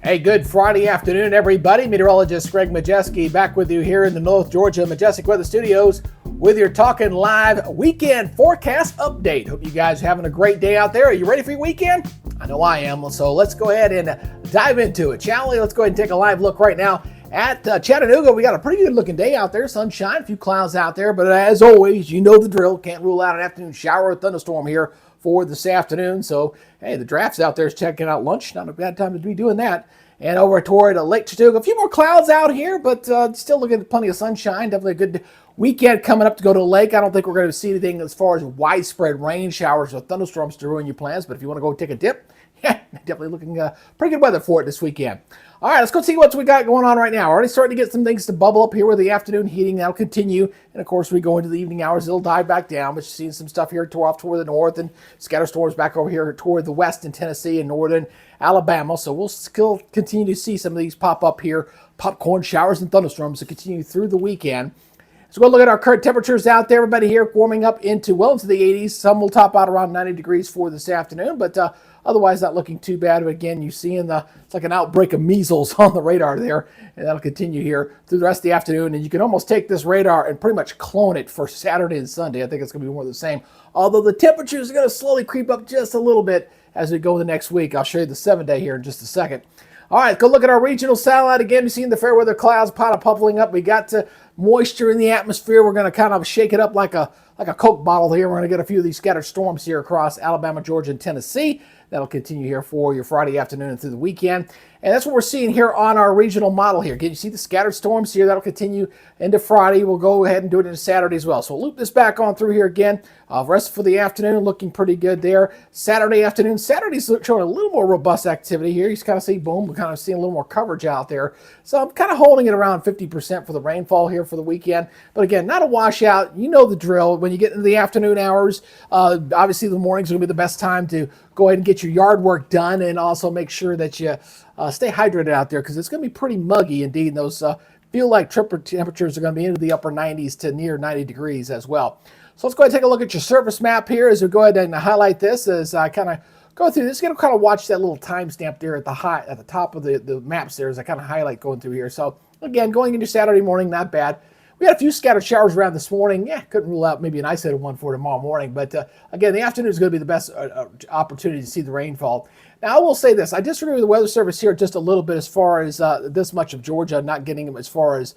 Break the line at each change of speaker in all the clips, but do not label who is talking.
Hey, good Friday afternoon, everybody. Meteorologist Greg Majeski back with you here in the North Georgia Majestic Weather Studios with your Talking Live weekend forecast update. Hope you guys are having a great day out there. Are you ready for your weekend? I know I am. So let's go ahead and dive into it, shall we? Let's go ahead and take a live look right now at Chattanooga. We got a pretty good looking day out there. Sunshine, a few clouds out there. But as always, you know the drill. Can't rule out an afternoon shower or thunderstorm here for this afternoon. So, hey, the draft's out there is checking out lunch. Not a bad time to be doing that. And over toward Lake Chattanooga, a few more clouds out here, but still looking at plenty of sunshine. Definitely a good weekend coming up to go to the lake. I don't think we're going to see anything as far as widespread rain showers or thunderstorms to ruin your plans. But if you want to go take a dip, yeah, definitely looking pretty good weather for it this weekend. All right, let's go see what we got going on right now. Already starting to get some things to bubble up here with the afternoon heating. That'll continue. And, of course, we go into the evening hours. It'll dive back down. But you're seeing some stuff here off toward the north and scatter storms back over here toward the west in Tennessee and northern Alabama. So we'll still continue to see some of these pop up here. Popcorn showers and thunderstorms to continue through the weekend. So we'll look at our current temperatures out there. Everybody here warming up into the 80s. Some will top out around 90 degrees for this afternoon. But otherwise, not looking too bad. But again, you're seeing it's like an outbreak of measles on the radar there. And that'll continue here through the rest of the afternoon. And you can almost take this radar and pretty much clone it for Saturday and Sunday. I think it's going to be more of the same. Although the temperatures are going to slowly creep up just a little bit as we go the next week. I'll show you the 7-day here in just a second. All right, go look at our regional satellite. Again, you're seeing the fair weather clouds pot of puffling up. We got moisture in the atmosphere. We're going to kind of shake it up like a Coke bottle here. We're going to get a few of these scattered storms here across Alabama, Georgia, and Tennessee. That'll continue here for your Friday afternoon and through the weekend. And that's what we're seeing here on our regional model here. Can you see the scattered storms here? That'll continue into Friday. We'll go ahead and do it into Saturday as well. So we'll loop this back on through here again. Rest for the afternoon looking pretty good there. Saturday afternoon. Saturday's showing a little more robust activity here. You kind of see, boom, we're kind of seeing a little more coverage out there. So I'm kind of holding it around 50% for the rainfall here for the weekend. But again, not a washout. You know the drill. When you get into the afternoon hours, obviously the morning's going to be the best time to go ahead and get your yard work done and also make sure that you stay hydrated out there because it's going to be pretty muggy indeed. And those feel like temperatures are going to be into the upper 90s to near 90 degrees as well. So let's go ahead and take a look at your surface map here as we go ahead and highlight this as I kind of go through this. You're going to kind of watch that little timestamp there at the top of the maps there as I kind of highlight going through here. So again, going into Saturday morning, not bad. We had a few scattered showers around this morning. Yeah, couldn't rule out maybe an isolated one for tomorrow morning. But again, the afternoon is going to be the best opportunity to see the rainfall. Now, I will say this. I disagree with the Weather Service here just a little bit as far as this much of Georgia not getting them as far as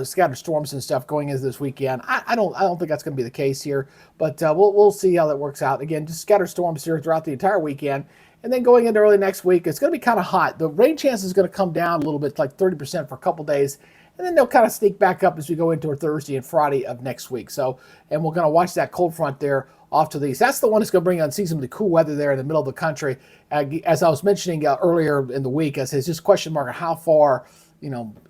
scattered storms and stuff going into this weekend. I don't think that's going to be the case here. But we'll see how that works out. Again, just scattered storms here throughout the entire weekend. And then going into early next week, it's going to be kind of hot. The rain chance is going to come down a little bit, like 30% for a couple days. And then they'll kind of sneak back up as we go into our Thursday and Friday of next week. So, and we're going to watch that cold front there off to the east. That's the one that's going to bring unseasonably cool weather there in the middle of the country. As I was mentioning earlier in the week, I said it's just question mark how far,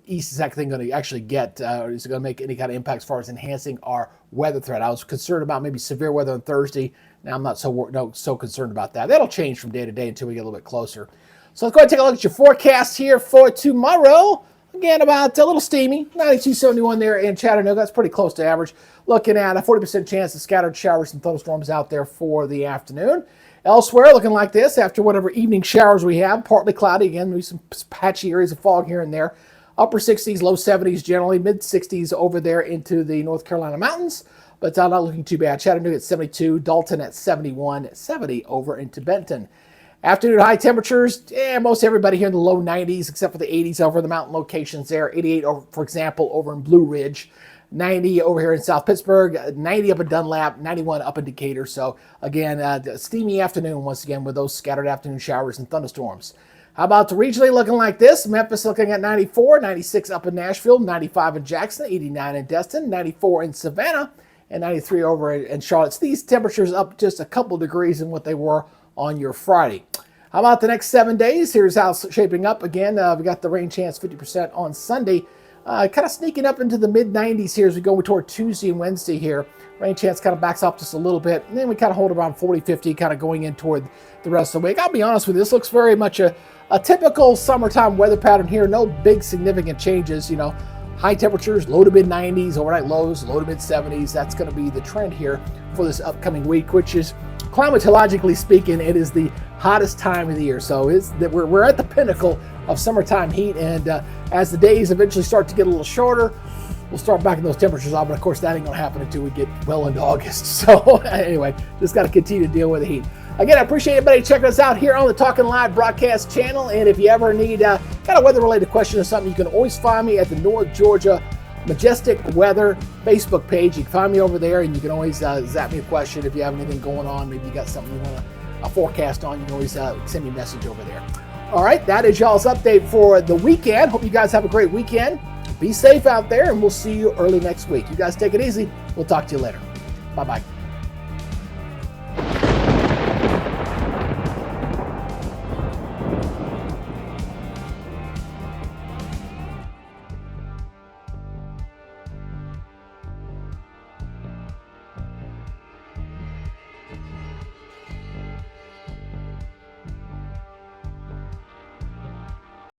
east is that thing going to actually get? Is it going to make any kind of impact as far as enhancing our weather threat? I was concerned about maybe severe weather on Thursday. Now I'm not so concerned about that. That'll change from day to day until we get a little bit closer. So let's go ahead and take a look at your forecast here for tomorrow. Again, about a little steamy, 92.71 there in Chattanooga. That's pretty close to average. Looking at a 40% chance of scattered showers and thunderstorms out there for the afternoon. Elsewhere, looking like this after whatever evening showers we have. Partly cloudy again, maybe some patchy areas of fog here and there. Upper 60s, low 70s generally. Mid 60s over there into the North Carolina mountains. But not looking too bad. Chattanooga at 72, Dalton at 71, 70 over into Benton. Afternoon high temperatures, most everybody here in the low 90s, except for the 80s over the mountain locations there. 88, for example, over in Blue Ridge. 90 over here in South Pittsburgh. 90 up in Dunlap. 91 up in Decatur. So, again, steamy afternoon once again with those scattered afternoon showers and thunderstorms. How about the regionally looking like this? Memphis looking at 94, 96 up in Nashville, 95 in Jackson, 89 in Destin, 94 in Savannah, and 93 over in Charlotte. So these temperatures up just a couple degrees in what they were on your Friday. How about the next 7 days? Here's how it's shaping up. Again, we got the rain chance 50% on Sunday. Kind of sneaking up into the mid-90s here as we go toward Tuesday and Wednesday here. Rain chance kind of backs up just a little bit. And then we kind of hold around 40-50 kind of going in toward the rest of the week. I'll be honest with you, this looks very much a typical summertime weather pattern here. No big significant changes, High temperatures, low to mid-90s, overnight lows, low to mid-70s. That's going to be the trend here for this upcoming week, which is climatologically speaking, it is the hottest time of the year. So we're at the pinnacle of summertime heat, and as the days eventually start to get a little shorter, we'll start backing those temperatures off. But of course, that ain't gonna happen until we get well into August. So anyway, just got to continue to deal with the heat. Again, I appreciate everybody checking us out here on the Talking Live broadcast channel. And if you ever need kind of weather-related question or something, you can always find me at the North Georgia Majestic Weather Facebook page. You can find me over there, and you can always zap me a question if you have anything going on. Maybe you got something you want a forecast on. You can always send me a message over there. All right, that is y'all's update for the weekend. Hope you guys have a great weekend. Be safe out there, and we'll see you early next week. You guys take it easy. We'll talk to you later. Bye-bye.